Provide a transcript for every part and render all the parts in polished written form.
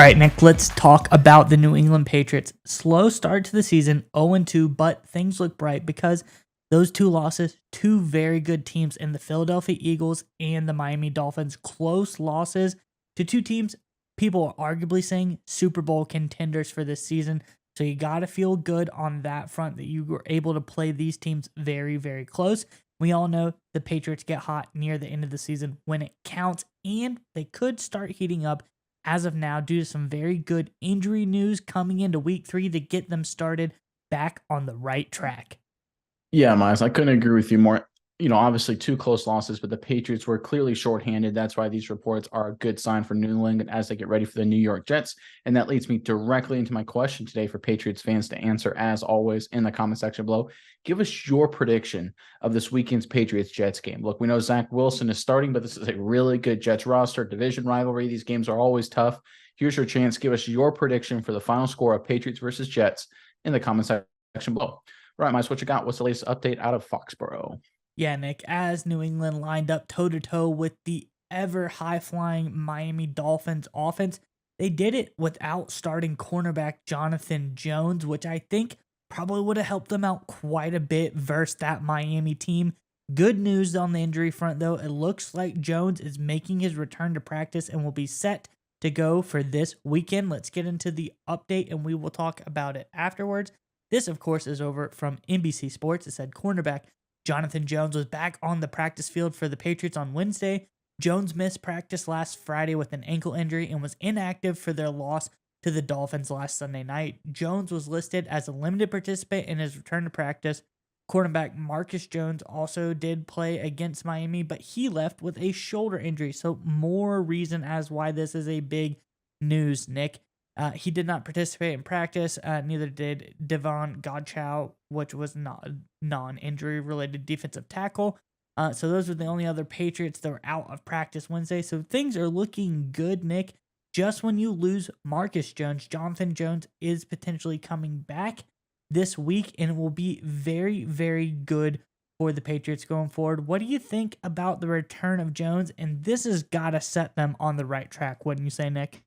All right, Nick, let's talk about the New England Patriots. Slow start to the season, 0-2, but things look bright because those two losses, two very good teams in the Philadelphia Eagles and the Miami Dolphins, close losses to two teams people are arguably saying Super Bowl contenders for this season. So you got to feel good on that front that you were able to play these teams very, very close. We all know the Patriots get hot near the end of the season when it counts, and they could start heating up as of now due to some very good injury news coming into week 3 to get them started back on the right track. Yeah, Miles, I couldn't agree with you more. Obviously two close losses, but the Patriots were clearly shorthanded. That's why these reports are a good sign for New England as they get ready for the New York Jets. And that leads me directly into my question today for Patriots fans to answer, as always, in the comment section below. Give us your prediction of this weekend's Patriots-Jets game. Look, we know Zach Wilson is starting, but this is a really good Jets roster, division rivalry. These games are always tough. Here's your chance. Give us your prediction for the final score of Patriots versus Jets in the comment section below. All right, Miles, what you got? What's the latest update out of Foxborough? Yeah, Nick, as New England lined up toe-to-toe with the ever high-flying Miami Dolphins offense, they did it without starting cornerback Jonathan Jones, which I think probably would have helped them out quite a bit versus that Miami team. Good news on the injury front, though. It looks like Jones is making his return to practice and will be set to go for this weekend. Let's get into the update, and we will talk about it afterwards. This, of course, is over from NBC Sports. It said cornerback Jonathan Jones was back on the practice field for the Patriots on Wednesday. Jones missed practice last Friday with an ankle injury and was inactive for their loss to the Dolphins last Sunday night. Jones was listed as a limited participant in his return to practice. Quarterback Marcus Jones also did play against Miami, but he left with a shoulder injury. So more reason as why this is a big news, Nick. He did not participate in practice. Neither did Devon Godchow, which was not non-injury related defensive tackle. So those were the only other Patriots that were out of practice Wednesday. So things are looking good, Nick. Just when you lose Marcus Jones, Jonathan Jones is potentially coming back this week, and it will be very, very good for the Patriots going forward. What do you think about the return of Jones? And this has got to set them on the right track, wouldn't you say, Nick?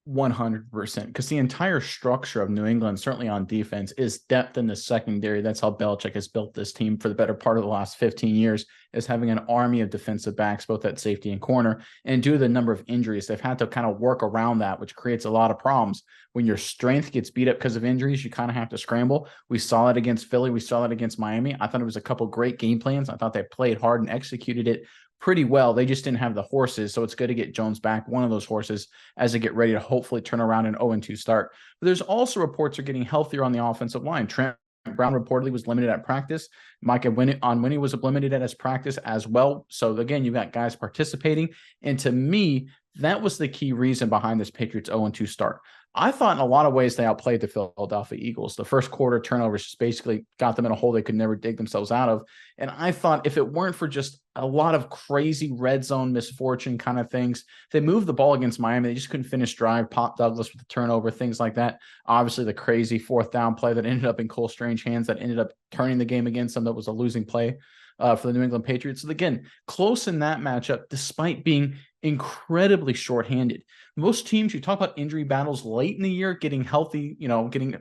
100%, because the entire structure of New England, certainly on defense, is depth in the secondary. That's how Belichick has built this team for the better part of the last 15 years, is having an army of defensive backs, both at safety and corner. And due to the number of injuries, they've had to kind of work around that, which creates a lot of problems. When your strength gets beat up because of injuries, you kind of have to scramble. We saw it against Philly. We saw it against Miami. I thought it was a couple great game plans. I thought they played hard and executed it pretty well. They just didn't have the horses. So it's good to get Jones back, one of those horses, as they get ready to hopefully turn around an 0-2 start. But there's also reports are getting healthier on the offensive line. Trent Brown reportedly was limited at practice. Mike Onwenu was limited at his practice as well. So again, you've got guys participating. And to me, that was the key reason behind this Patriots 0-2 start. I thought in a lot of ways they outplayed the Philadelphia Eagles. The first quarter turnovers just basically got them in a hole they could never dig themselves out of. And I thought if it weren't for just a lot of crazy red zone misfortune kind of things, they moved the ball against Miami. They just couldn't finish drive. Pop Douglas with the turnover, things like that. Obviously, the crazy fourth down play that ended up in Cole Strange's hands that ended up turning the game against them. That was a losing play for the New England Patriots. So again, close in that matchup, despite being incredibly shorthanded. Most teams, you talk about injury battles late in the year, getting healthy,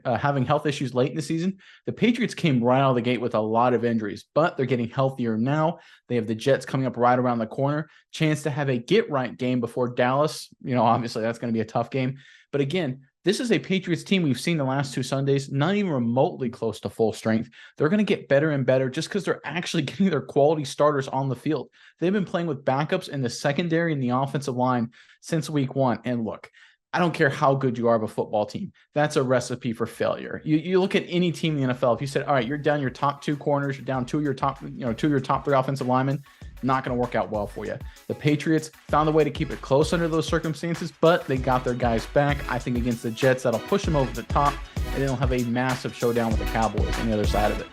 having health issues late in the season. The Patriots came right out of the gate with a lot of injuries, but they're getting healthier now. They have the Jets coming up right around the corner. Chance to have a get-right game before Dallas. Obviously that's going to be a tough game. But again, this is a Patriots team we've seen the last 2 Sundays, not even remotely close to full strength. They're going to get better and better just because they're actually getting their quality starters on the field. They've been playing with backups in the secondary and the offensive line since week 1. And look, I don't care how good you are of a football team. That's a recipe for failure. You look at any team in the NFL. If you said, all right, you're down your top 2 corners, you're down 2 of your top 3 offensive linemen, not going to work out well for you. The Patriots found a way to keep it close under those circumstances, but they got their guys back. I think against the Jets, that'll push them over the top, and they'll have a massive showdown with the Cowboys on the other side of it.